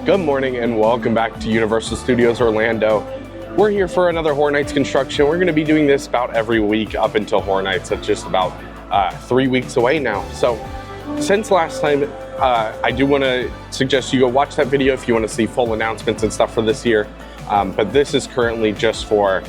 Good morning and welcome back to Universal Studios Orlando. We're here for another Horror Nights construction. We're going to be doing this about every week up until Horror Nights. That's just about 3 weeks away now. So since last time, I do want to suggest you go watch that video if you want to see full announcements and stuff for this year. But this is currently just for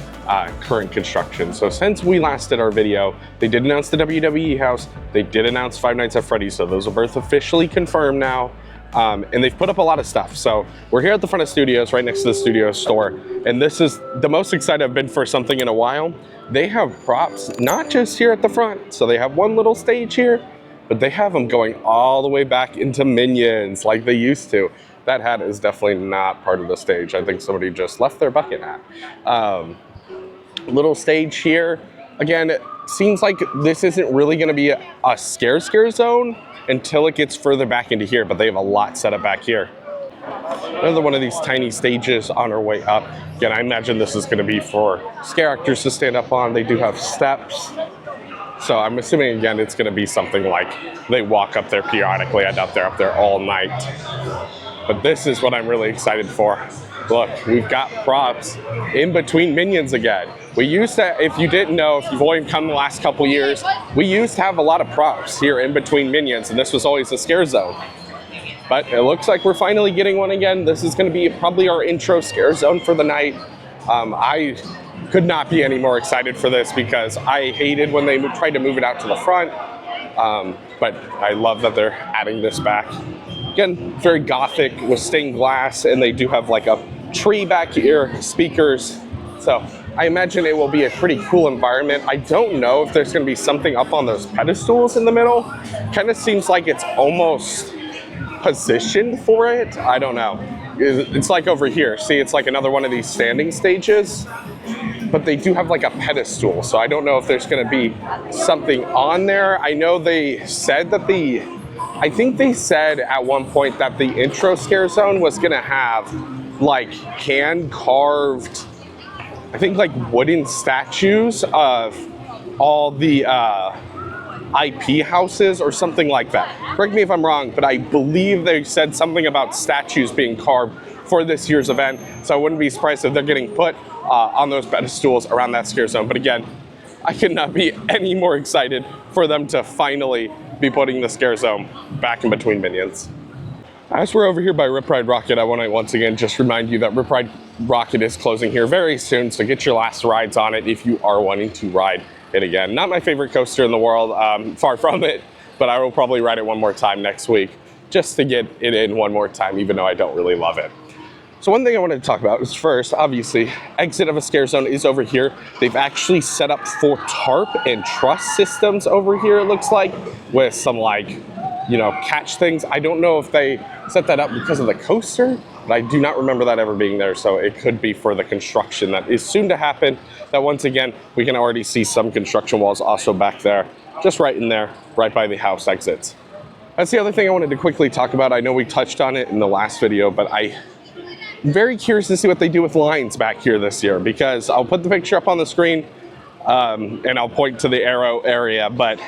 current construction. So since we last did our video, they did announce the WWE house. They did announce Five Nights at Freddy's. So those are both officially confirmed now. And they've put up a lot of stuff. So we're here at the front of studios, right next to the studio store. And this is the most excited I've been for something in a while. They have props, not just here at the front. So they have one little stage here, but they have them going all the way back into Minions like they used to. That hat is definitely not part of the stage. I think somebody just left their bucket hat. Little stage here. Again, it seems like this isn't really gonna be a scare zone until it gets further back into here, but they have a lot set up back here. Another one of these tiny stages on our way up. Again, I imagine this is gonna be for scare actors to stand up on. They do have steps. So I'm assuming, again, it's gonna be something like they walk up there periodically. I doubt they're up there all night. But this is what I'm really excited for. Look, we've got props in between Minions again. We used to, if you didn't know, if you've only come the last couple years, we used to have a lot of props here in between Minions, and this was always a scare zone. But it looks like we're finally getting one again. This is gonna be probably our intro scare zone for the night. I could not be any more excited for this because I hated when they tried to move it out to the front. But I love that they're adding this back. Again, very gothic with stained glass, and they do have like a tree back here, speakers. So I imagine it will be a pretty cool environment. I don't know if there's gonna be something up on those pedestals in the middle. Kind of seems like it's almost positioned for it. I don't know. It's like over here. See, it's like another one of these standing stages, but they do have like a pedestal. So I don't know if there's gonna be something on there. I know they said that I think they said at one point that the intro scare zone was gonna have like hand carved, I think like wooden statues of all the IP houses or something like that. Correct me if I'm wrong, but I believe they said something about statues being carved for this year's event. So I wouldn't be surprised if they're getting put on those pedestals around that scare zone. But again, I could not be any more excited for them to finally be putting the scare zone back in between Minions. As we're over here by Rip Ride Rockit, I want to once again just remind you that Rip Ride Rockit is closing here very soon, so get your last rides on it if you are wanting to ride it again. Not my favorite coaster in the world, far from it, but I will probably ride it one more time next week just to get it in one more time, even though I don't really love it. So one thing I wanted to talk about is first, obviously, exit of a scare zone is over here. They've actually set up 4 tarp and truss systems over here, it looks like, with some like, you know, catch things. I don't know if they set that up because of the coaster, but I do not remember that ever being there. So it could be for the construction that is soon to happen. That once again, we can already see some construction walls also back there, just right in there, right by the house exits. That's the other thing I wanted to quickly talk about. I know we touched on it in the last video, but I'm very curious to see what they do with lines back here this year, because I'll put the picture up on the screen and I'll point to the arrow area, but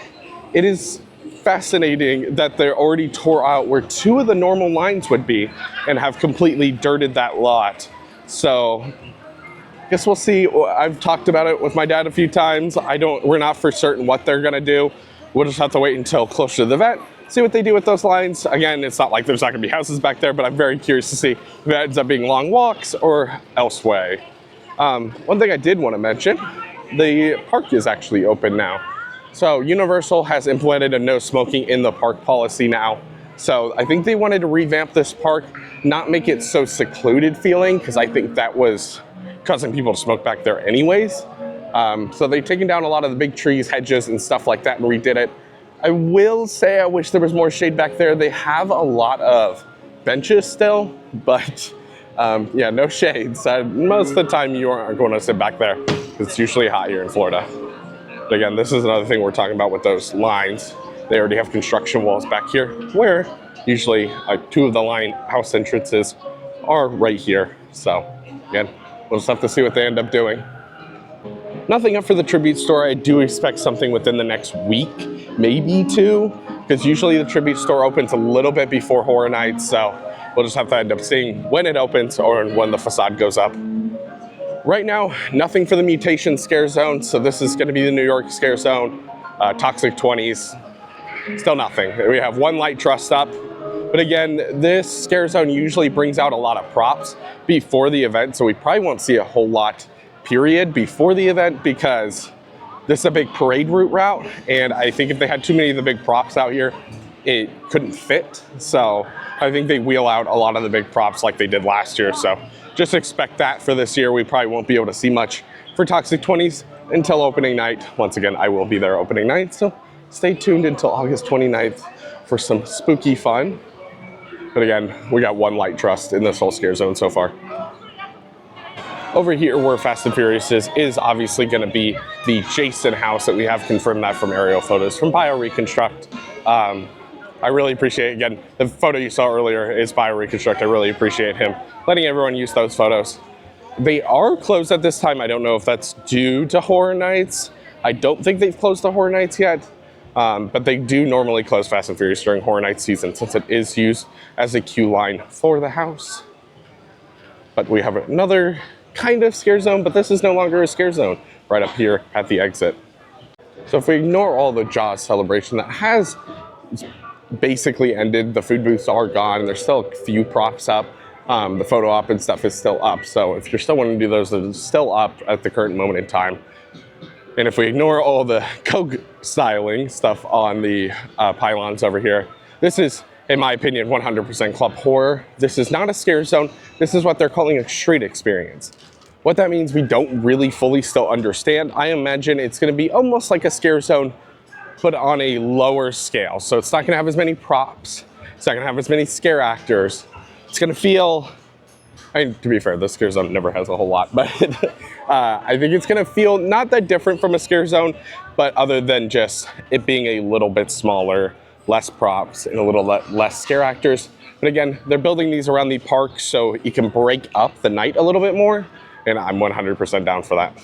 it is fascinating that they're already tore out where 2 of the normal lines would be and have completely dirted that lot. So I guess we'll see. I've talked about it with my dad a few times. We're not for certain what they're gonna do. We'll just have to wait until closer to the event, see what they do with those lines. Again, it's not like there's not gonna be houses back there, but I'm very curious to see if it ends up being long walks or elsewhere. One thing I did want to mention, the park is actually open now. So Universal has implemented a no smoking in the park policy now. So I think they wanted to revamp this park, not make it so secluded feeling, because I think that was causing people to smoke back there anyways. So they've taken down a lot of the big trees, hedges, and stuff like that and redid it. I will say I wish there was more shade back there. They have a lot of benches still, but yeah, no shade. So most of the time you aren't going to sit back there. It's usually hot here in Florida. But again, this is another thing we're talking about with those lines. They already have construction walls back here, where usually 2 of the line house entrances are right here. So again, we'll just have to see what they end up doing. Nothing up for the tribute store. I do expect something within the next week, maybe 2, because usually the tribute store opens a little bit before Horror Nights. So we'll just have to end up seeing when it opens or when the facade goes up. Right now, nothing for the mutation scare zone, so this is going to be the New York scare zone. Toxic 20s, still nothing. We have one light truss up, but again, this scare zone usually brings out a lot of props before the event, so we probably won't see a whole lot, period, before the event, because this is a big parade route, and I think if they had too many of the big props out here, it couldn't fit. So I think they wheel out a lot of the big props like they did last year, so just expect that for this year. We probably won't be able to see much for Toxic 20s until opening night. Once again, I will be there opening night, so stay tuned until August 29th for some spooky fun. But again, we got one light truss in this whole scare zone so far. Over here where Fast and Furious is obviously going to be the Jason house that we have confirmed that from aerial photos from BioReconstruct. I really appreciate, again, the photo you saw earlier is BioReconstruct. I really appreciate him letting everyone use those photos. They are closed at this time. I don't know if that's due to Horror Nights. I don't think they've closed the Horror Nights yet, but they do normally close Fast and Furious during Horror Nights season since it is used as a queue line for the house. But we have another kind of scare zone, but this is no longer a scare zone right up here at the exit. So if we ignore all the Jaws celebration that has basically ended, the food booths are gone, and there's still a few props up. The photo op and stuff is still up, so if you're still wanting to do those, it's still up at the current moment in time. And if we ignore all the Coke styling stuff on the pylons over here, this is, in my opinion, 100% Club Horror. This is not a scare zone. This is what they're calling a street experience. What that means, we don't really fully still understand. I imagine it's going to be almost like a scare zone, but on a lower scale. So it's not going to have as many props. It's not going to have as many scare actors. It's going to feel, I mean, to be fair, the scare zone never has a whole lot, but I think it's going to feel not that different from a scare zone, but other than just it being a little bit smaller, less props, and a little less scare actors. But again, they're building these around the park so you can break up the night a little bit more, and I'm 100% down for that.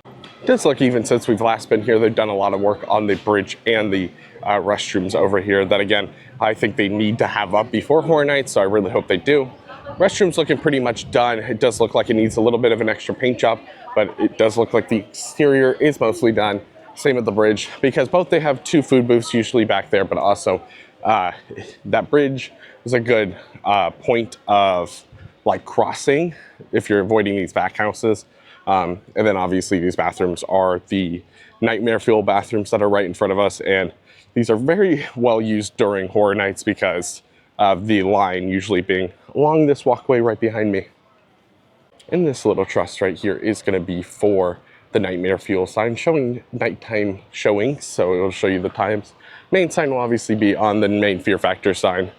It does look, even since we've last been here, they've done a lot of work on the bridge and the restrooms over here that, again, I think they need to have up before Horror Nights, so I really hope they do. Restrooms looking pretty much done. It does look like it needs a little bit of an extra paint job, but it does look like the exterior is mostly done. Same with the bridge, because both they have two food booths usually back there, but also that bridge is a good point of like crossing if you're avoiding these back houses. And then obviously these bathrooms are the Nightmare Fuel bathrooms that are right in front of us, and these are very well used during Horror Nights because of the line usually being along this walkway right behind me. And this little truss right here is going to be for the Nightmare Fuel sign showing nighttime showings, so it will show you the times. Main sign will obviously be on the main Fear Factor sign.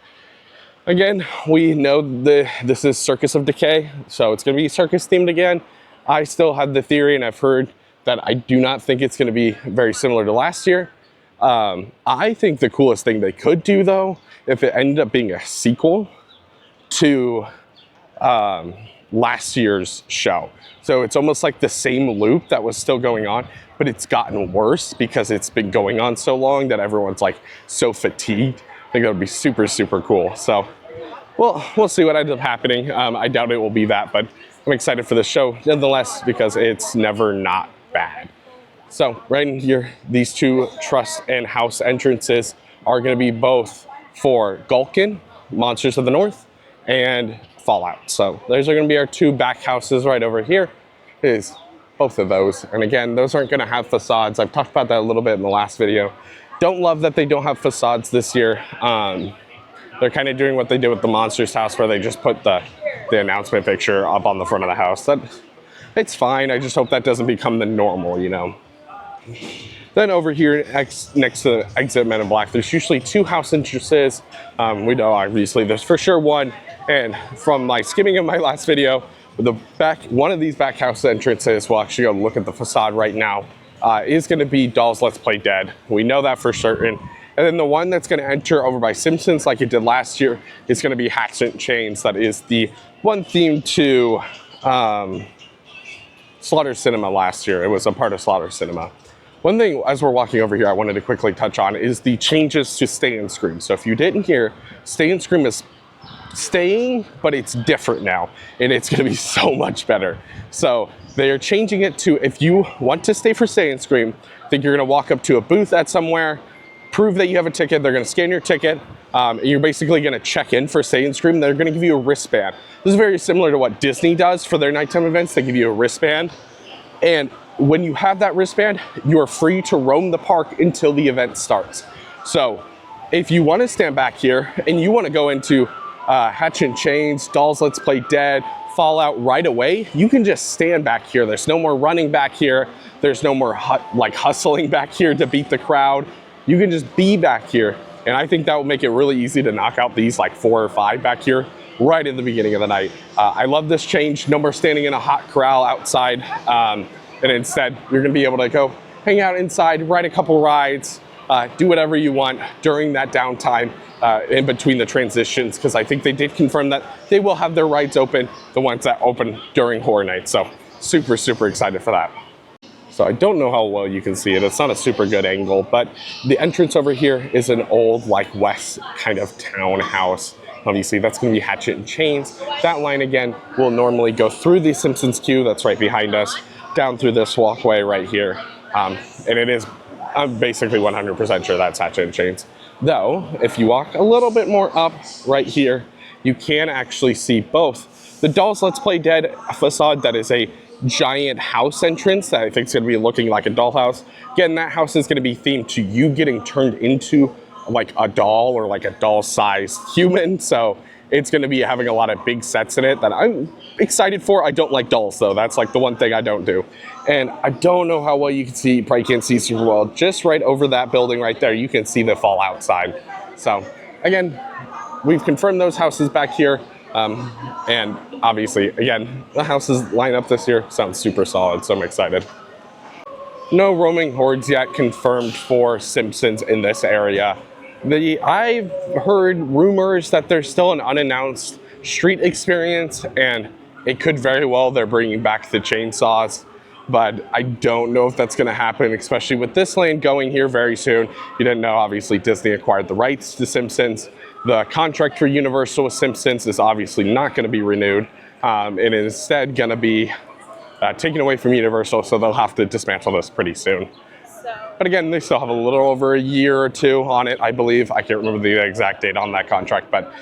Again, we know this is Circus of Decay, so it's going to be circus themed again. I still have the theory, and I've heard that I do not think it's going to be very similar to last year. I think the coolest thing they could do, though, if it ended up being a sequel to last year's show. So it's almost like the same loop that was still going on, but it's gotten worse because it's been going on so long that everyone's like so fatigued. I think that would be super, super cool. So we'll see what ends up happening. I doubt it will be that, but I'm excited for the show nonetheless because it's never not bad. So right in here, these two truss and house entrances are going to be both for Gulkin, Monsters of the North, and Fallout. So those are going to be our two back houses right over here. Is both of those. And again, those aren't going to have facades. I've talked about that a little bit in the last video. Don't love that they don't have facades this year. They're kind of doing what they did with the Monsters house where they just put the announcement picture up on the front of the house. It's fine. I just hope that doesn't become the normal, you know. Then over here next to Exit Men in Black, there's usually two house entrances. We know obviously there's for sure one. And from my skimming of my last video, one of these back house entrances, we'll actually go look at the facade right now, is going to be Dolls Let's Play Dead. We know that for certain. And then the one that's going to enter over by Simpsons like it did last year is going to be Hatchet and Chains. That is the one theme to Slaughter Cinema last year. It was a part of Slaughter Cinema. One thing, as we're walking over here, I wanted to quickly touch on is the changes to Stay and Scream. So if you didn't hear, Stay and Scream is staying, but it's different now, and it's going to be so much better. So they are changing it to, if you want to stay for Stay and Scream, I think you're going to walk up to a booth at somewhere, prove that you have a ticket. They're going to scan your ticket. And you're basically going to check in for Stay and Scream. They're going to give you a wristband. This is very similar to what Disney does for their nighttime events. They give you a wristband, and when you have that wristband, you are free to roam the park until the event starts. So if you want to stand back here and you want to go into Hatchet and Chains, Dolls Let's Play Dead, Fallout right away, you can just stand back here. There's no more running back here. There's no more hustling back here to beat the crowd. You can just be back here. And I think that will make it really easy to knock out these like 4 or 5 back here right in the beginning of the night. I love this change. No more standing in a hot corral outside. And instead, you're gonna be able to go hang out inside, ride a couple rides, do whatever you want during that downtime in between the transitions, because I think they did confirm that they will have their rides open, the ones that open during Horror Nights. So super, super excited for that. So I don't know how well you can see it. It's not a super good angle, but the entrance over here is an old like West kind of townhouse. Obviously that's gonna be Hatchet and Chains. That line again will normally go through the Simpsons queue that's right behind us, down through this walkway right here. And it is, I'm basically 100% sure that's Hatchet and Chains. Though, if you walk a little bit more up right here, you can actually see both the Dolls Let's Play Dead facade that is a giant house entrance that I think is going to be looking like a dollhouse. Again, that house is going to be themed to you getting turned into like a doll or like a doll-sized human. So it's going to be having a lot of big sets in it that I'm excited for. I don't like dolls though. That's like the one thing I don't do. And I don't know how well you can see, probably can't see super well. Just right over that building right there, you can see the Fallout side. So again, we've confirmed those houses back here. And obviously, again, the houses line up this year. Sounds super solid, so I'm excited. No roaming hordes yet confirmed for Simpsons in this area. I've heard rumors that there's still an unannounced street experience, and it could very well they're bringing back the chainsaws, but I don't know if that's going to happen, especially with this lane going here very soon. You didn't know, obviously, Disney acquired the rights to Simpsons. The contract for Universal with Simpsons is obviously not going to be renewed, and instead going to be taken away from Universal, so they'll have to dismantle this pretty soon. But again, they still have a little over a year or 2 on it, I believe. I can't remember the exact date on that contract, but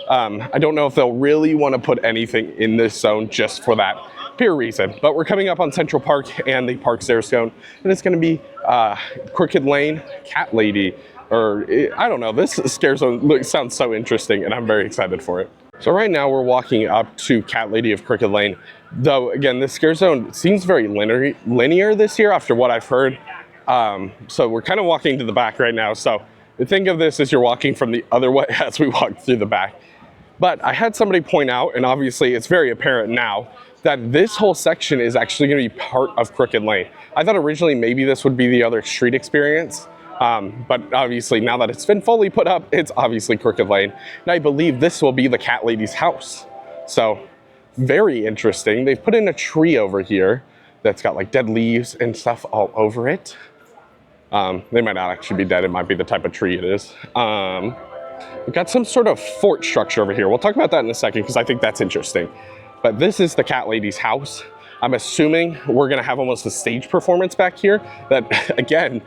I don't know if they'll really want to put anything in this zone just for that pure reason. But we're coming up on Central Park and the Park Stairs zone, and it's going to be Crooked Lane, Cat Lady, or I don't know, this scare zone sounds so interesting, and I'm very excited for it. So right now we're walking up to Cat Lady of Crooked Lane. Though, again, this scare zone seems very linear this year after what I've heard. So we're kind of walking to the back right now. So think of this as you're walking from the other way as we walk through the back. But I had somebody point out, and obviously it's very apparent now, that this whole section is actually going to be part of Crooked Lane. I thought originally maybe this would be the other street experience. But obviously now that it's been fully put up, it's obviously Crooked Lane. And I believe this will be the Cat Lady's house. So very interesting. They've put in a tree over here that's got like dead leaves and stuff all over it. They might not actually be dead. It might be the type of tree it is. We've got some sort of fort structure over here. We'll talk about that in a second because I think that's interesting. But this is the Cat Lady's house. I'm assuming we're gonna have almost a stage performance back here that, again,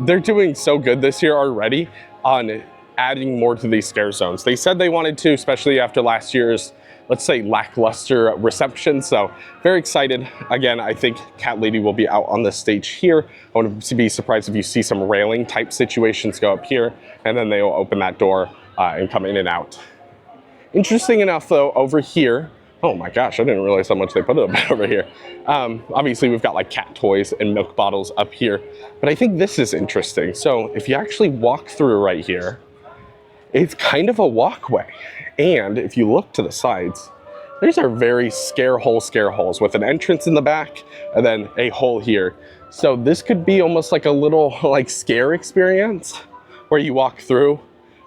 they're doing so good this year already on adding more to these scare zones. They said they wanted to, especially after last year's, let's say, lackluster reception. So very excited. Again, I think Cat Lady will be out on the stage here. I wouldn't be surprised if you see some railing type situations go up here, and then they will open that door and come in and out. Interesting enough though, over here, oh my gosh, I didn't realize how much they put up over here. Obviously we've got like cat toys and milk bottles up here, but I think this is interesting. So if you actually walk through right here, it's kind of a walkway. And if you look to the sides, these are very scare holes with an entrance in the back and then a hole here. So this could be almost like a little like scare experience where you walk through.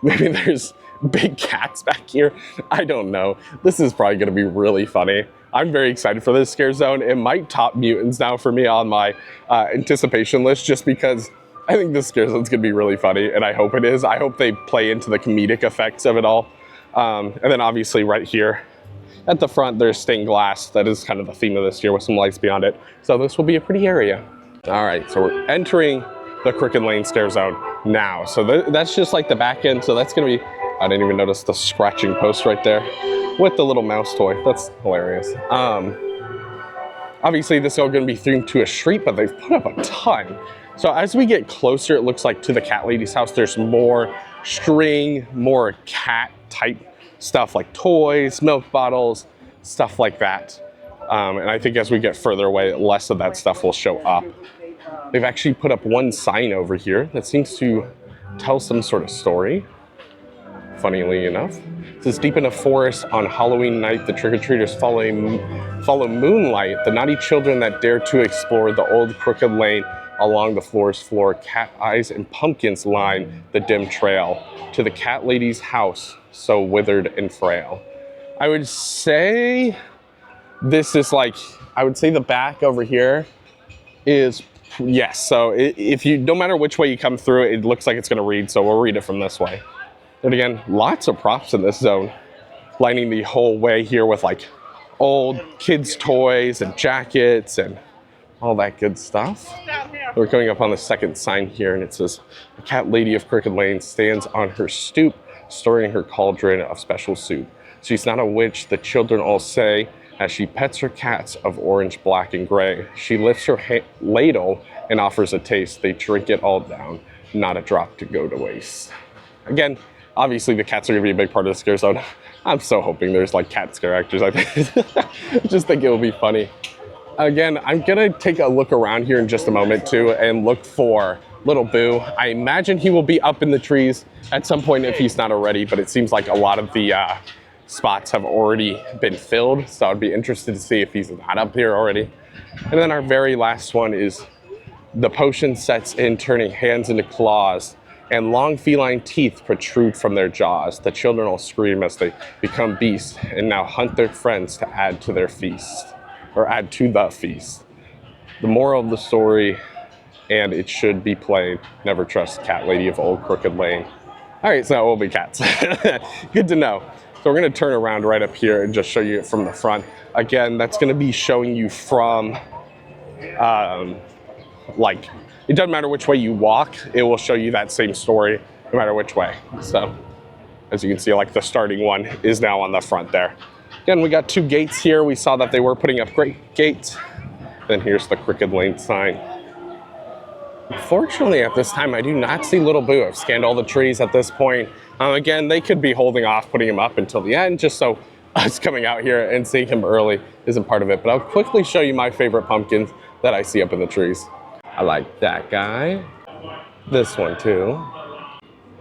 Maybe there's big cats back here. I don't know. This is probably going to be really funny. I'm very excited for this scare zone. It might top Mutants now for me on my anticipation list just because I think this scare zone's going to be really funny, and I hope it is. I hope they play into the comedic effects of it all. And then obviously right here at the front, there's stained glass. That is kind of the theme of this year with some lights beyond it. So this will be a pretty area. All right, so we're entering the Crooked Lane Scare Zone now. So that's just like the back end. So that's gonna be, I didn't even notice the scratching post right there with the little mouse toy. That's hilarious. Obviously this is all gonna be themed to a street, but they've put up a ton. So as we get closer, it looks like to the cat lady's house, there's more string, more cat type stuff like toys, milk bottles, stuff like that. And I think as we get further away, less of that stuff will show up. They've actually put up one sign over here that seems to tell some sort of story, funnily enough. It says, deep in a forest on Halloween night, the trick-or-treaters follow moonlight, the naughty children that dare to explore the old crooked lane. Along the forest floor, cat eyes and pumpkins line the dim trail to the cat lady's house, so withered and frail. I would say this is like, I would say the back over here is, yes. So if you, no matter which way you come through, it looks like it's gonna read, so we'll read it from this way. And again, lots of props in this zone, lining the whole way here with like old kids' toys and jackets and all that good stuff. We're coming up on the second sign here, and it says, the cat lady of Crooked Lane stands on her stoop, storing her cauldron of special soup. She's not a witch, the children all say, as she pets her cats of orange, black, and gray. She lifts her ladle and offers a taste. They drink it all down, not a drop to go to waste. Again, obviously the cats are gonna be a big part of the scare zone. I'm so hoping there's like cat scare actors. I just think it will be funny. Again, I'm gonna take a look around here in just a moment too and look for Little Boo. I imagine he will be up in the trees at some point if he's not already, but it seems like a lot of the spots have already been filled, so I'd be interested to see if he's not up here already. And then our very last one is the potion sets in, turning hands into claws, and long feline teeth protrude from their jaws. The children all scream as they become beasts and now hunt their friends to add to their feast. Or add to the feast. The moral of the story, and it should be plain, never trust cat lady of old Crooked Lane. All right, so it will be cats. Good to know. So we're gonna turn around right up here and just show you it from the front. Again, that's gonna be showing you from, like, it doesn't matter which way you walk, it will show you that same story no matter which way. So, as you can see, like the starting one is now on the front there. Again, we got two gates here. We saw that they were putting up great gates. Then here's the Crooked Lane sign. Unfortunately, at this time, I do not see Little Boo. I've scanned all the trees at this point. Again, they could be holding off putting him up until the end, just so us coming out here and seeing him early isn't part of it. But I'll quickly show you my favorite pumpkins that I see up in the trees. I like that guy. This one too.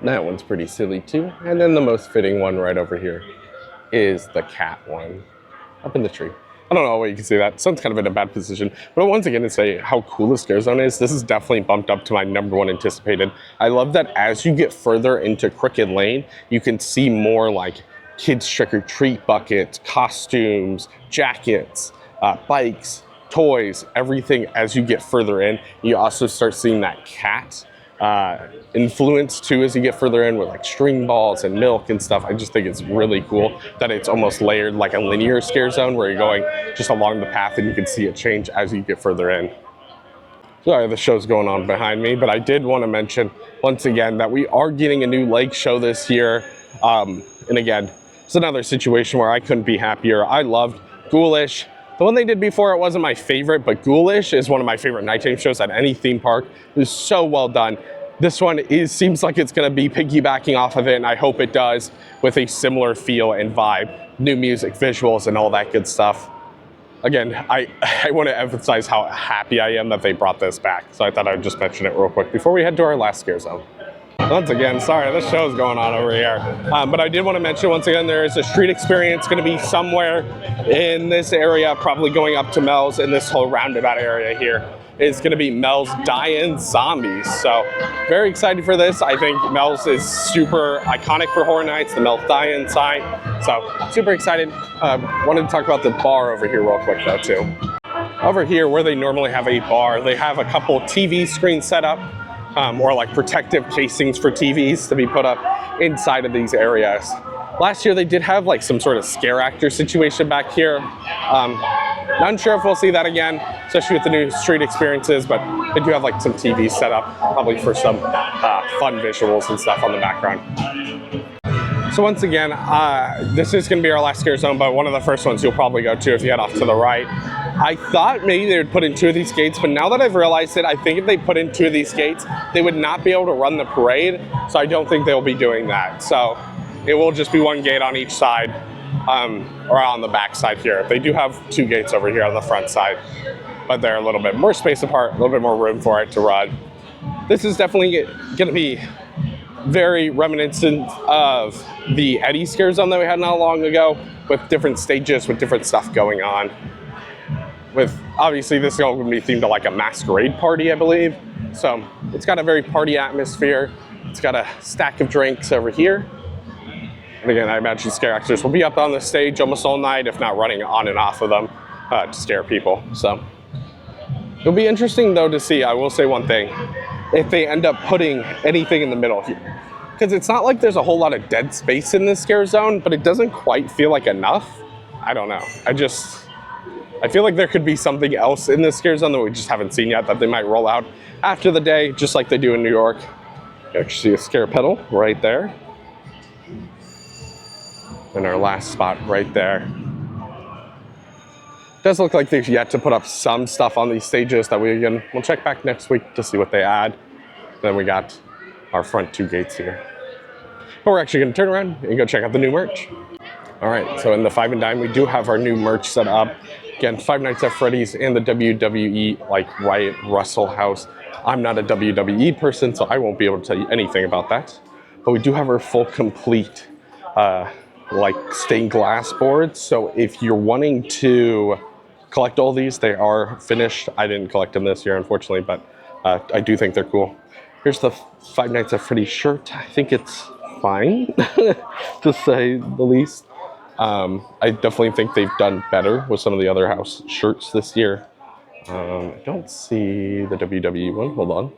That one's pretty silly too. And then the most fitting one right over here is the cat one up in the tree. I don't know why you can see that. Sun's kind of in a bad position. But once again, to say how cool the scare zone is, this is definitely bumped up to my #1 anticipated. I love that as you get further into Crooked Lane, you can see more like kids trick-or-treat buckets, costumes, jackets, bikes, toys, everything as you get further in. You also start seeing that cat influence too as you get further in with like string balls and milk and stuff. I just think it's really cool that it's almost layered like a linear scare zone where you're going just along the path and you can see it change as you get further in. Sorry, the show's going on behind me, but I did want to mention once again that we are getting a new lake show this year. And again, it's another situation where I couldn't be happier. I loved Ghoulish. The one they did before, it wasn't my favorite, but Ghoulish is one of my favorite nighttime shows at any theme park. It was so well done. This one seems like it's gonna be piggybacking off of it, and I hope it does, with a similar feel and vibe. New music, visuals, and all that good stuff. Again, I wanna emphasize how happy I am that they brought this back. So I thought I'd just mention it real quick before we head to our last scare zone. Once again, sorry, this show's going on over here. But I did want to mention, once again, there is a street experience going to be somewhere in this area, probably going up to Mel's in this whole roundabout area here. It's going to be Mel's Die-In Zombies. So very excited for this. I think Mel's is super iconic for Horror Nights, the Mel's Die-In sign. So super excited. Wanted to talk about the bar over here real quick though too. Over here where they normally have a bar, they have a couple TV screens set up. Or like protective casings for TVs to be put up inside of these areas. Last year they did have like some sort of scare actor situation back here. Not sure if we'll see that again, especially with the new street experiences, but they do have like some TV set up, probably for some fun visuals and stuff on the background. So once again, this is going to be our last scare zone, but one of the first ones you'll probably go to if you head off to the right. I thought maybe they would put in 2 of these gates, but now that I've realized it, I think if they put in 2 of these gates, they would not be able to run the parade, so I don't think they'll be doing that. So it will just be 1 gate on each side, or on the back side here. They do have 2 gates over here on the front side, but they're a little bit more space apart, a little bit more room for it to run. This is definitely going to be very reminiscent of the Eddie Scare Zone that we had not long ago, with different stages, with different stuff going on. With, obviously, this is all going to be themed to like a masquerade party, I believe. So it's got a very party atmosphere. It's got a stack of drinks over here. And again, I imagine scare actors will be up on the stage almost all night, if not running on and off of them to scare people. So it'll be interesting, though, to see. I will say one thing. If they end up putting anything in the middle here. Because it's not like there's a whole lot of dead space in this scare zone, but it doesn't quite feel like enough. I don't know. I feel like there could be something else in this scare zone that we just haven't seen yet that they might roll out after the day, just like they do in New York. You actually see a scare pedal right there. And our last spot right there. Does look like they've yet to put up some stuff on these stages that we'll check back next week to see what they add. Then we got our front 2 gates here. But we're actually going to turn around and go check out the new merch. All right, so in the 5 and Dime, we do have our new merch set up. Again, Five Nights at Freddy's and the WWE like Wyatt Russell house. I'm not a WWE person, so I won't be able to tell you anything about that. But we do have our full complete like stained glass boards. So if you're wanting to collect all these, they are finished. I didn't collect them this year, unfortunately, but I do think they're cool. Here's the Five Nights at Freddy's shirt. I think it's fine, to say the least. I definitely think they've done better with some of the other house shirts this year. I don't see the WWE one. Hold on.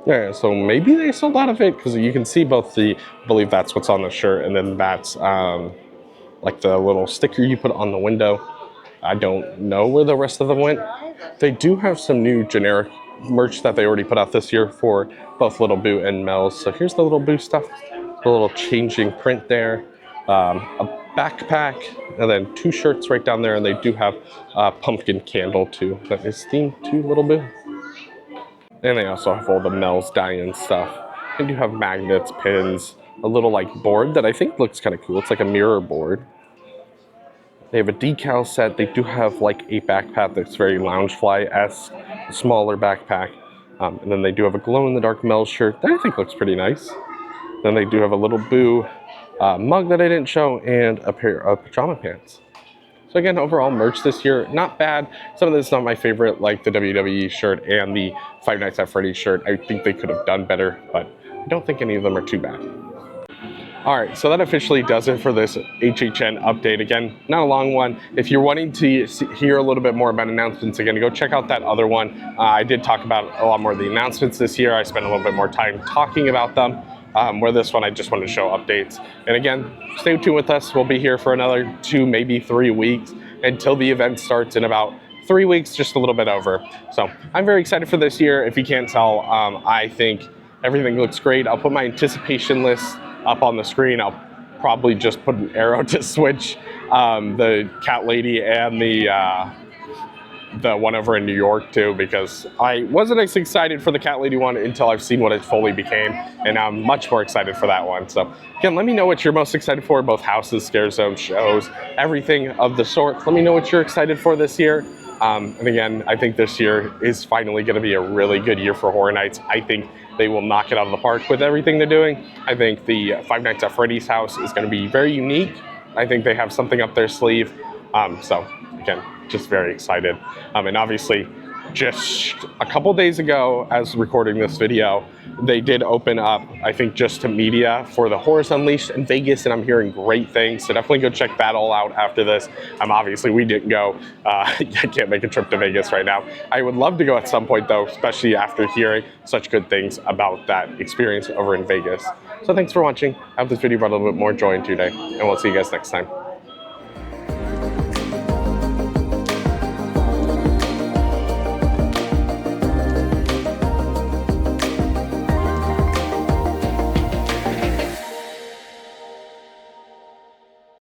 Yeah, so maybe they sold out of it, because you can see both I believe that's what's on the shirt, and then that's like the little sticker you put on the window. I don't know where the rest of them went. They do have some new generic merch that they already put out this year for both Little Boo and Mel's. So here's the Little Boo stuff, the little changing print there, a backpack, and then 2 shirts right down there, and they do have a pumpkin candle too that is themed to Little Boo. And they also have all the Mel's die-in stuff. They do have magnets, pins, a little like board that I think looks kind of cool. It's like a mirror board. They have a decal set. They do have like a backpack that's very Loungefly-esque, a smaller backpack. And then they do have a glow-in-the-dark Mel's shirt that I think looks pretty nice. Then they do have a Little Boo mug that I didn't show, and a pair of pajama pants. So again, overall merch this year, not bad. Some of this is not my favorite, like the WWE shirt and the Five Nights at Freddy's shirt. I think they could have done better, but I don't think any of them are too bad. All right, so that officially does it for this HHN update. Again, not a long one. If you're wanting to hear a little bit more about announcements, again, go check out that other one. I did talk about a lot more of the announcements this year. I spent a little bit more time talking about them. Where this one, I just wanted to show updates. And again, stay tuned with us. We'll be here for another 2, maybe 3 weeks until the event starts in about 3 weeks, just a little bit over. So I'm very excited for this year. If you can't tell, I think everything looks great. I'll put my anticipation list up on the screen. I'll probably just put an arrow to switch the Cat Lady and the one over in New York too, because I wasn't as excited for the Cat Lady one until I've seen what it fully became, and I'm much more excited for that one. So again, let me know what you're most excited for, both houses, scare zone, shows, everything of the sort. Let me know what you're excited for this year. And again, I think this year is finally going to be a really good year for Horror Nights. I think they will knock it out of the park with everything they're doing. I think the Five Nights at Freddy's house is going to be very unique. I think they have something up their sleeve. So again, just very excited. And obviously, just a couple days ago, as recording this video, they did open up, I think, just to media for the Horrors Unleashed in Vegas, and I'm hearing great things. So definitely go check that all out after this. Obviously, we didn't go. I can't make a trip to Vegas right now. I would love to go at some point, though, especially after hearing such good things about that experience over in Vegas. So thanks for watching. I hope this video brought a little bit more joy into your day, and we'll see you guys next time.